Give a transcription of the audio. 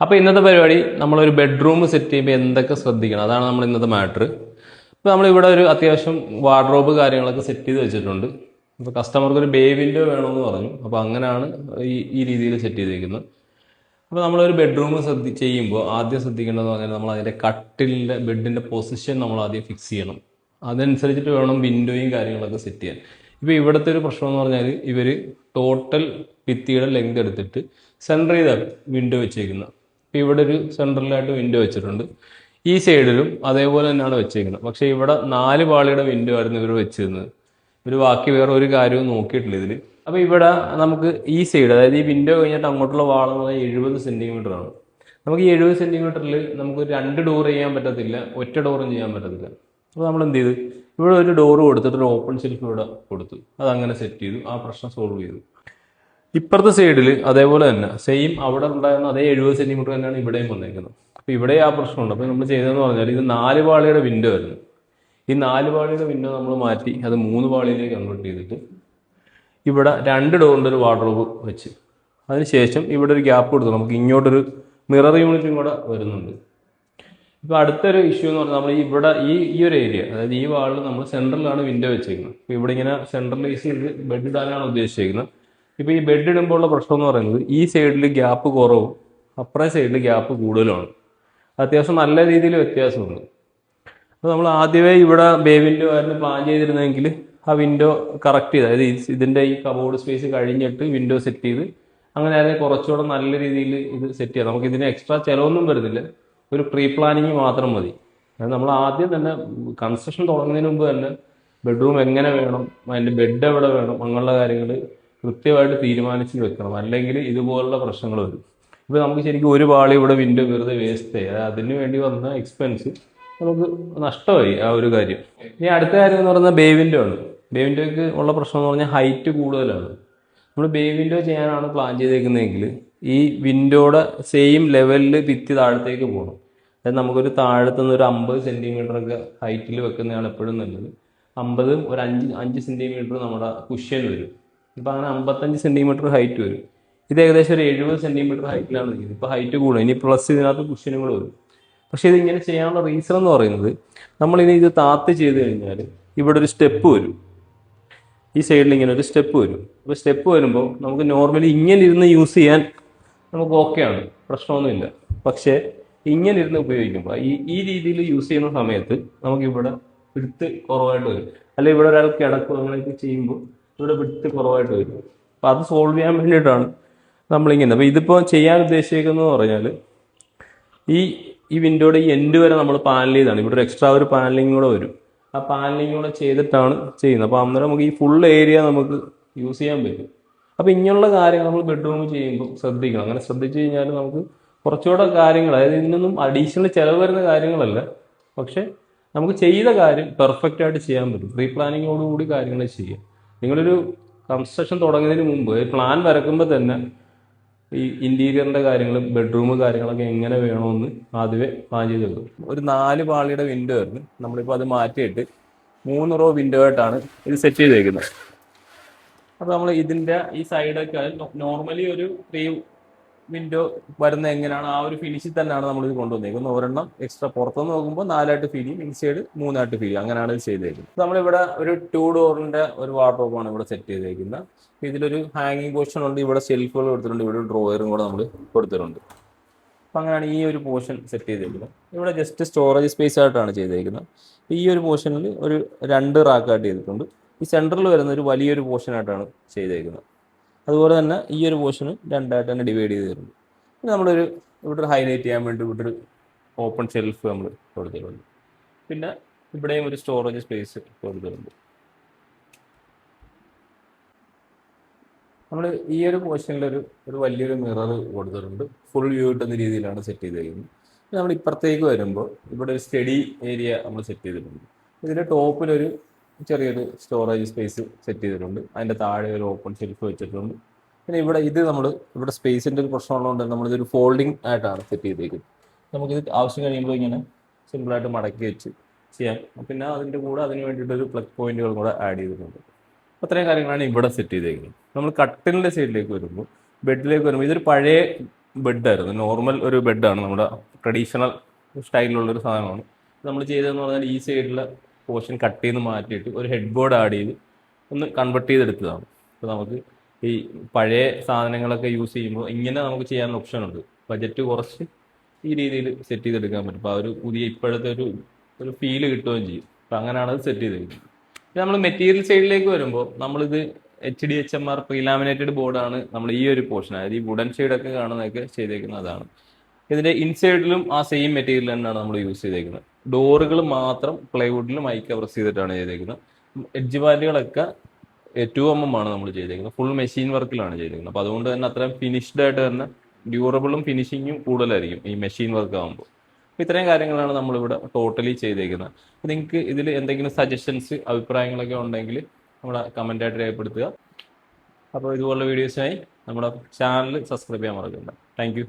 അപ്പോൾ ഇന്നത്തെ പരിപാടി നമ്മളൊരു ബെഡ്റൂം സെറ്റ് ചെയ്യുമ്പോൾ എന്തൊക്കെ ശ്രദ്ധിക്കണം അതാണ് നമ്മൾ ഇന്നത്തെ മാറ്റർ. ഇപ്പോൾ നമ്മളിവിടെ ഒരു അത്യാവശ്യം വാർഡ്രോബ് കാര്യങ്ങളൊക്കെ സെറ്റ് ചെയ്ത് വെച്ചിട്ടുണ്ട്. അപ്പോൾ കസ്റ്റമർക്ക് ഒരു ബേ വിൻഡോ വേണമെന്ന് പറഞ്ഞു. അപ്പോൾ അങ്ങനെയാണ് ഈ രീതിയിൽ സെറ്റ് ചെയ്തിരിക്കുന്നത്. അപ്പോൾ നമ്മളൊരു ബെഡ്റൂം ചെയ്യുമ്പോൾ ആദ്യം ശ്രദ്ധിക്കേണ്ടതെന്ന് പറഞ്ഞാൽ നമ്മൾ അതിൻ്റെ കട്ടിലിൻ്റെ ബെഡിൻ്റെ പൊസിഷൻ നമ്മൾ ആദ്യം ഫിക്സ് ചെയ്യണം. അതനുസരിച്ചിട്ട് വേണം വിൻഡോയും കാര്യങ്ങളൊക്കെ സെറ്റ് ചെയ്യാൻ. ഇപ്പോൾ ഇവിടുത്തെ ഒരു പ്രശ്നം എന്ന് പറഞ്ഞാൽ ഇവർ ടോട്ടൽ ഭിത്തിയുടെ ലെങ്ത് എടുത്തിട്ട് സെൻറ്റർ ചെയ്താണ് വിൻഡോ വെച്ചേക്കുന്നത്. ഇപ്പോൾ ഇവിടെ ഒരു സെൻട്രലായിട്ട് വിൻഡോ വെച്ചിട്ടുണ്ട്. ഈ സൈഡിലും അതേപോലെ തന്നെയാണ് വെച്ചേക്കുന്നത്. പക്ഷേ ഇവിടെ 4 പാളിയുടെ വിൻഡോ ആയിരുന്നു ഇവർ വെച്ചിരുന്നത്. ഇവർ ബാക്കി വേറെ ഒരു കാര്യവും നോക്കിയിട്ടില്ല ഇതിൽ. അപ്പോൾ ഇവിടെ നമുക്ക് ഈ സൈഡ്, അതായത് ഈ വിൻഡോ കഴിഞ്ഞിട്ട് അങ്ങോട്ടുള്ള വാളെന്ന് പറഞ്ഞാൽ 70 സെൻറ്റിമീറ്റർ ആണ്. നമുക്ക് ഈ 70 സെൻറ്റിമീറ്ററിൽ നമുക്ക് 2 ഡോർ ചെയ്യാൻ പറ്റത്തില്ല, ഒറ്റ ഡോറും ചെയ്യാൻ പറ്റത്തില്ല. അപ്പോൾ നമ്മൾ എന്ത് ചെയ്തു, ഇവിടെ ഒരു ഡോറ് കൊടുത്തിട്ട് ഒരു ഓപ്പൺ ഷെൽഫ് ഇവിടെ കൊടുത്തു. അതങ്ങനെ സെറ്റ് ചെയ്തു, ആ പ്രശ്നം സോൾവ് ചെയ്തു. ഇപ്പുറത്തെ സൈഡിൽ അതേപോലെ തന്നെ സെയിം അവിടെ ഉണ്ടായിരുന്ന അതേ 70 സെൻറ്റിമീറ്റർ തന്നെയാണ് ഇവിടെയും വന്നേക്കുന്നത്. അപ്പോൾ ഇവിടെ ആ പ്രശ്നമുണ്ട്. അപ്പോൾ നമ്മൾ ചെയ്തതെന്ന് പറഞ്ഞാൽ ഇത് 4 പാളിയുടെ വിൻഡോ ആയിരുന്നു. ഈ 4 പാളിയുടെ വിൻഡോ നമ്മൾ മാറ്റി അത് 3 പാളിയിലേക്ക് കൺവേർട്ട് ചെയ്തിട്ട് ഇവിടെ 2 ഡോറിൻ്റെ ഒരു വാർഡ്രോബ് വെച്ച് അതിനുശേഷം ഇവിടെ ഒരു ഗ്യാപ്പ് കൊടുത്തു. നമുക്ക് ഇങ്ങോട്ടൊരു മിറർ യൂണിറ്റും കൂടെ വരുന്നുണ്ട്. ഇപ്പോൾ അടുത്തൊരു ഇഷ്യൂ എന്ന് പറഞ്ഞാൽ നമ്മൾ ഇവിടെ ഈ ഒരു ഏരിയ, അതായത് ഈ വാളിൽ നമ്മൾ സെൻട്രലിലാണ് വിൻഡോ വെച്ചേക്കുന്നത്. ഇപ്പോൾ ഇവിടെ ഇങ്ങനെ സെൻട്രലൈസ് ചെയ്ത് ബെഡ് ഇടാനാണ് ഉദ്ദേശിച്ചിരിക്കുന്നത്. ഇപ്പോൾ ഈ ബെഡ് ഇടുമ്പോൾ ഉള്ള പ്രശ്നം എന്ന് പറയുന്നത് ഈ സൈഡിൽ ഗ്യാപ്പ് കുറവും അപ്പുറേ സൈഡിൽ ഗ്യാപ്പ് കൂടുതലുമാണ്. അത്യാവശ്യം നല്ല രീതിയിൽ വ്യത്യാസമുണ്ട്. അപ്പോൾ നമ്മൾ ആദ്യമേ ഇവിടെ ബേ വിൻഡോ ആയിരുന്നു പ്ലാൻ ചെയ്തിരുന്നെങ്കിൽ ആ വിൻഡോ കറക്റ്റ് ചെയ്ത്, അതായത് ഇതിൻ്റെ ഈ കബോർഡ് സ്പേസ് കഴിഞ്ഞിട്ട് വിൻഡോ സെറ്റ് ചെയ്ത് അങ്ങനെ ആണെങ്കിൽ കുറച്ചുകൂടെ നല്ല രീതിയിൽ ഇത് സെറ്റ് ചെയ്യാം. നമുക്ക് ഇതിന് എക്സ്ട്രാ ചിലവൊന്നും വരുന്നില്ല, ഒരു പ്രീ പ്ലാനിങ് മാത്രം മതി. അതായത് നമ്മൾ ആദ്യം തന്നെ കൺസ്ട്രക്ഷൻ തുടങ്ങുന്നതിന് മുമ്പ് തന്നെ ബെഡ്റൂം എങ്ങനെ വേണം, അതിൻ്റെ ബെഡ് എവിടെ വേണം, അങ്ങനെയുള്ള കാര്യങ്ങൾ കൃത്യമായിട്ട് തീരുമാനിച്ച് വെക്കണം. അല്ലെങ്കിൽ ഇതുപോലുള്ള പ്രശ്നങ്ങൾ വരും. ഇപ്പോൾ നമുക്ക് ശരിക്കും ഒരു പാളി ഇവിടെ വിൻഡോ വെറുതെ വേസ്റ്റ് ആയി, അതിന് വേണ്ടി വന്ന എക്സ്പെൻസ് നമുക്ക് നഷ്ടമായി ആ ഒരു കാര്യം. ഇനി അടുത്ത കാര്യം എന്ന് പറയുന്നത് ബേ വിൻഡോ ആണ്. ബേ വിൻഡോയ്ക്ക് ഉള്ള പ്രശ്നം എന്ന് പറഞ്ഞാൽ ഹൈറ്റ് കൂടുതലാണ്. നമ്മൾ ബേ വിൻഡോ ചെയ്യാനാണ് പ്ലാൻ ചെയ്തേക്കുന്നതെങ്കിൽ ഈ വിൻഡോയുടെ സെയിം ലെവലിൽ ഭിത്തി താഴത്തേക്ക് പോകണം. അതായത് നമുക്കൊരു താഴത്തുനിന്ന് ഒരു 50 സെൻറ്റിമീറ്ററൊക്കെ ഹൈറ്റിൽ വെക്കുന്നതാണ് എപ്പോഴും നല്ലത്. 50 ഒരു 5 സെൻറ്റിമീറ്റർ നമ്മുടെ കുഷ്യൻ വരും. ഇപ്പം അങ്ങനെ 55 സെൻറ്റിമീറ്റർ ഹൈറ്റ് വരും. ഇത് ഏകദേശം ഒരു 70 സെൻറ്റിമീറ്റർ ഹൈറ്റിലാണ് ഇരിക്കുന്നത്. ഇപ്പോൾ ഹൈറ്റ് കൂടും, ഇനി പ്ലസ് ഇതിനകത്ത് കുഷ്യനും കൂടെ വരും. പക്ഷേ ഇതിങ്ങനെ ചെയ്യാനുള്ള റീസൺ എന്ന് പറയുന്നത് നമ്മളിനി ഇത് താത്ത് ചെയ്ത് കഴിഞ്ഞാൽ ഇവിടെ ഒരു സ്റ്റെപ്പ് വരും. ഈ സൈഡിൽ ഇങ്ങനെ ഒരു സ്റ്റെപ്പ് വരും. അപ്പോൾ സ്റ്റെപ്പ് വരുമ്പോൾ നമുക്ക് നോർമലി ഇങ്ങനെ ഇരുന്ന് യൂസ് ചെയ്യാൻ നമുക്ക് ഓക്കെയാണ്, പ്രശ്നമൊന്നുമില്ല. പക്ഷേ ഇങ്ങനെ ഇരുന്ന് ഉപയോഗിക്കുമ്പോൾ ഈ രീതിയിൽ യൂസ് ചെയ്യുന്ന സമയത്ത് നമുക്കിവിടെ വിഡ്ത്ത് കുറവായിട്ട് വരും. അല്ലെങ്കിൽ ഇവിടെ ഒരാൾ കിടക്കും അങ്ങനെയൊക്കെ ചെയ്യുമ്പോൾ ഇവിടെ വിഡ്ത്ത് കുറവായിട്ട് വരും. അപ്പോൾ അത് സോൾവ് ചെയ്യാൻ വേണ്ടിയിട്ടാണ് നമ്മളിങ്ങനെ. അപ്പോൾ ഇതിപ്പോൾ ചെയ്യാൻ ഉദ്ദേശിക്കുന്നതെന്ന് പറഞ്ഞാൽ ഈ വിൻഡോയുടെ ഈ എൻഡ് വരെ നമ്മൾ പാനൽ ചെയ്താണ്. ഇവിടെ ഒരു എക്സ്ട്രാ ഒരു പാനലിംഗ് കൂടെ വരും. ആ പാനലിംഗ് കൂടെ ചെയ്തിട്ടാണ് ചെയ്യുന്നത്. അപ്പോൾ അന്നേരം നമുക്ക് ഈ ഫുൾ ഏരിയ നമുക്ക് യൂസ് ചെയ്യാൻ പറ്റും. അപ്പോൾ ഇങ്ങനെയുള്ള കാര്യങ്ങൾ നമ്മൾ ബെഡ്റൂം ചെയ്യുമ്പോൾ ശ്രദ്ധിക്കണം. അങ്ങനെ ശ്രദ്ധിച്ചു കഴിഞ്ഞാൽ നമുക്ക് കുറച്ചുകൂടെ കാര്യങ്ങൾ, അതായത് ഇതിനൊന്നും അഡീഷണൽ ചിലവ് വരുന്ന കാര്യങ്ങളല്ല, പക്ഷേ നമുക്ക് ചെയ്ത കാര്യം പെർഫെക്റ്റ് ആയിട്ട് ചെയ്യാൻ പറ്റും. പ്രീ പ്ലാനിങ്ങോടുകൂടി കാര്യങ്ങൾ ചെയ്യാം. നിങ്ങളൊരു കൺസ്ട്രക്ഷൻ തുടങ്ങുന്നതിന് മുമ്പ് പ്ലാൻ വരക്കുമ്പോൾ തന്നെ ഈ ഇൻറ്റീരിയറിൻ്റെ കാര്യങ്ങളും ബെഡ്റൂം കാര്യങ്ങളൊക്കെ എങ്ങനെ വേണമെന്ന് ആദ്യമേ പ്ലാൻ ചെയ്ത് വെക്കും. ഒരു 4 പാളിയുടെ വിൻഡോ ആയിരുന്നു. നമ്മളിപ്പോൾ അത് മാറ്റിയിട്ട് 3 റോ വിൻഡോ ആയിട്ടാണ് ഇത് സെറ്റ് ചെയ്തേക്കുന്നത്. അപ്പോൾ നമ്മൾ ഇതിൻ്റെ ഈ സൈഡൊക്കെ നോർമലി ഒരു 3 വിൻഡോ വരുന്ന എങ്ങനെയാണ് ആ ഒരു ഫിനിഷിൽ തന്നെയാണ് നമ്മളിത് കൊണ്ടുവന്നേക്കുന്നത്. ഒരെണ്ണം എക്സ്ട്രാ പുറത്തുനിന്ന് നോക്കുമ്പോൾ 4ആയിട്ട് ഫീൽ ചെയ്യും, ഇൻസൈഡ് 3ആയിട്ട് ഫീൽ ചെയ്യും. അങ്ങനെയാണ് ഇത് ചെയ്തേക്കുന്നത്. നമ്മളിവിടെ ഒരു 2 ഡോറിൻ്റെ ഒരു വാർഡ്രോബാണ് ഇവിടെ സെറ്റ് ചെയ്തേക്കുന്നത്. ഇതിലൊരു ഹാങ്ങിങ് പോർഷൻ ഉണ്ട്, ഇവിടെ ഷെൽഫുകൾ കൊടുത്തിട്ടുണ്ട്, ഇവിടെ ഒരു ഡ്രോയറും കൂടെ നമ്മൾ കൊടുത്തിട്ടുണ്ട്. അപ്പം അങ്ങനെയാണ് ഈ ഒരു പോർഷൻ സെറ്റ് ചെയ്തേക്കുന്നത്. ഇവിടെ ജസ്റ്റ് സ്റ്റോറേജ് സ്പേസ് ആയിട്ടാണ് ചെയ്തേക്കുന്നത്. ഈ ഒരു പോർഷനിൽ ഒരു 2 റാക്കായിട്ട് ചെയ്തിട്ടുണ്ട്. ഈ സെൻറ്ററിൽ വരുന്ന ഒരു വലിയൊരു പോർഷനായിട്ടാണ് ചെയ്തേക്കുന്നത്. അതുപോലെ തന്നെ ഈ ഒരു പോർഷന് 2ആയിട്ട് തന്നെ ഡിവൈഡ് ചെയ്തിട്ടുണ്ട്. പിന്നെ നമ്മളൊരു ഇവിടെ ഒരു ഹൈലൈറ്റ് ചെയ്യാൻ വേണ്ടി ഇവിടെ ഒരു ഓപ്പൺ ഷെൽഫ് നമ്മൾ കൊടുത്തിട്ടുണ്ട്. പിന്നെ ഇവിടെയും ഒരു സ്റ്റോറേജ് സ്പേസ് കൊടുത്തിട്ടുണ്ട്. നമ്മൾ ഈ ഒരു പോർഷനിലൊരു വലിയൊരു മിറർ കൊടുത്തിട്ടുണ്ട്. ഫുൾ വ്യൂ കിട്ടുന്ന രീതിയിലാണ് സെറ്റ് ചെയ്തേക്കുന്നത്. നമ്മൾ ഇപ്പുറത്തേക്ക് വരുമ്പോൾ ഇവിടെ ഒരു സ്റ്റഡി ഏരിയ നമ്മൾ സെറ്റ് ചെയ്തിട്ടുണ്ട്. ഇതിൻ്റെ ടോപ്പിലൊരു ചെറിയൊരു സ്റ്റോറേജ് സ്പേസ് സെറ്റ് ചെയ്തിട്ടുണ്ട്. അതിൻ്റെ താഴെ ഒരു ഓപ്പൺ ഷെൽഫ് വെച്ചിട്ടുണ്ട്. പിന്നെ ഇവിടെ സ്പേസിൻ്റെ ഒരു പ്രശ്നമുള്ളതുകൊണ്ട് നമ്മളിതൊരു ഫോൾഡിങ് ആയിട്ടാണ് സെറ്റ് ചെയ്തേക്കുന്നത്. നമുക്കിത് ആവശ്യം കഴിയുമ്പോൾ ഇങ്ങനെ സിമ്പിളായിട്ട് മടക്കി വെച്ച് ചെയ്യാം. പിന്നെ അതിൻ്റെ കൂടെ അതിന് വേണ്ടിയിട്ടൊരു പ്ലഗ് പോയിന്റുകൾ കൂടെ ആഡ് ചെയ്തിട്ടുണ്ട്. അത്രയും കാര്യങ്ങളാണ് ഇവിടെ സെറ്റ് ചെയ്തേക്കുന്നത്. നമ്മൾ കട്ടിലിൻ്റെ സൈഡിലേക്ക് വരുമ്പോൾ, ബെഡിലേക്ക് വരുമ്പോൾ ഇതൊരു പഴയ ബെഡായിരുന്നു. നോർമൽ ഒരു ബെഡാണ്, നമ്മുടെ ട്രഡീഷണൽ സ്റ്റൈലിലുള്ളൊരു സാധനമാണ്. നമ്മൾ ചെയ്തതെന്ന് പറഞ്ഞാൽ ഈ സൈഡിലെ പോർഷൻ കട്ട് ചെയ്ത് മാറ്റിയിട്ട് ഒരു ഹെഡ് ബോർഡ് ആഡ് ചെയ്ത് ഒന്ന് കൺവെർട്ട് ചെയ്തെടുത്തതാണ്. അപ്പോൾ നമുക്ക് ഈ പഴയ സാധനങ്ങളൊക്കെ യൂസ് ചെയ്യുമ്പോൾ ഇങ്ങനെ നമുക്ക് ചെയ്യാനുള്ള ഓപ്ഷനുണ്ട്. ബജറ്റ് കുറച്ച് ഈ രീതിയിൽ സെറ്റ് ചെയ്തെടുക്കാൻ പറ്റും. അപ്പോൾ ആ ഒരു പുതിയ ഇപ്പോഴത്തെ ഒരു ഫീല് കിട്ടുകയും ചെയ്യും. അപ്പോൾ അങ്ങനെയാണ് അത് സെറ്റ് ചെയ്തെടുക്കുന്നത്. നമ്മൾ മെറ്റീരിയൽ സൈഡിലേക്ക് വരുമ്പോൾ നമ്മളിത് HDHMR പ്രീലാമിനേറ്റഡ് ബോർഡാണ് നമ്മൾ ഈ ഒരു പോർഷൻ, അതായത് ഈ വുഡൻ ഷെയ്ഡൊക്കെ കാണുന്നതൊക്കെ ചെയ്തേക്കുന്നതാണ്. ഇതിന്റെ ഇൻസൈഡിലും ആ സെയിം മെറ്റീരിയൽ തന്നെയാണ് നമ്മൾ യൂസ് ചെയ്തേക്കുന്നത്. ഡോറുകൾ മാത്രം പ്ലൈവുഡിൽ മൈക്ക പ്രസ് ചെയ്തിട്ടാണ് ചെയ്തേക്കുന്നത്. എഡ്ജ് വാലുകളൊക്കെ 2mm ആണ് നമ്മൾ ചെയ്തേക്കുന്നത്. ഫുൾ മെഷീൻ വർക്കിലാണ് ചെയ്തേക്കുന്നത്. അപ്പോൾ അതുകൊണ്ട് തന്നെ അത്രയും ഫിനിഷ്ഡ് ആയിട്ട് തന്നെ ഡ്യൂറബിളും ഫിനിഷിങ്ങും കൂടുതലായിരിക്കും ഈ മെഷീൻ വർക്ക് ആകുമ്പോൾ. അപ്പോൾ ഇത്രയും കാര്യങ്ങളാണ് നമ്മളിവിടെ ടോട്ടലി ചെയ്തേക്കുന്നത്. അപ്പോൾ നിങ്ങൾക്ക് ഇതിൽ എന്തെങ്കിലും സജഷൻസ്, അഭിപ്രായങ്ങളൊക്കെ ഉണ്ടെങ്കിൽ നമ്മുടെ കമൻ്റായിട്ട് രേഖപ്പെടുത്തുക. അപ്പോൾ ഇതുപോലുള്ള വീഡിയോസിനായി നമ്മുടെ ചാനൽ സബ്സ്ക്രൈബ് ചെയ്യാൻ മറക്കണ്ട. Thank you.